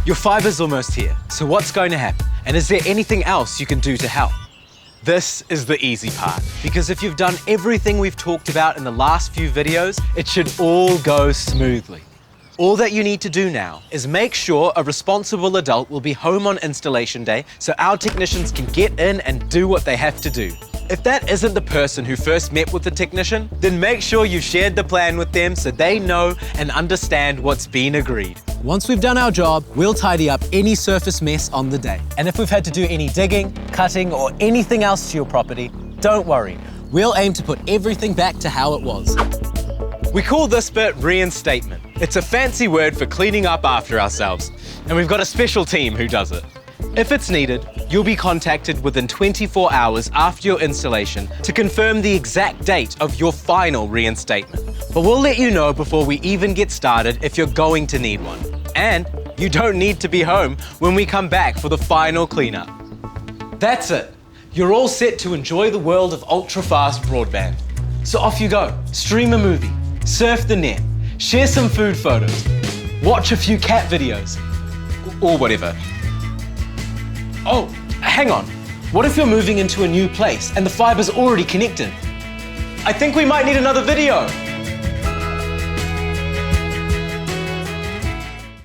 Your fiber's almost here, so what's going to happen? And is there anything else you can do to help? This is the easy part, because if you've done everything we've talked about in the last few videos, it should all go smoothly. All that you need to do now is make sure a responsible adult will be home on installation day so our technicians can get in and do what they have to do. If that isn't the person who first met with the technician, then make sure you shared the plan with them so they know and understand what's been agreed. Once we've done our job, we'll tidy up any surface mess on the day. And if we've had to do any digging, cutting, or anything else to your property, don't worry. We'll aim to put everything back to how it was. We call this bit reinstatement. It's a fancy word for cleaning up after ourselves, and we've got a special team who does it. If it's needed, you'll be contacted within 24 hours after your installation to confirm the exact date of your final reinstatement. But we'll let you know before we even get started if you're going to need one. And you don't need to be home when we come back for the final cleanup. That's it. You're all set to enjoy the world of ultra-fast broadband. So off you go. Stream a movie, surf the net, share some food photos, watch a few cat videos, or whatever. Oh, hang on. What if you're moving into a new place and the fiber's already connected? I think we might need another video.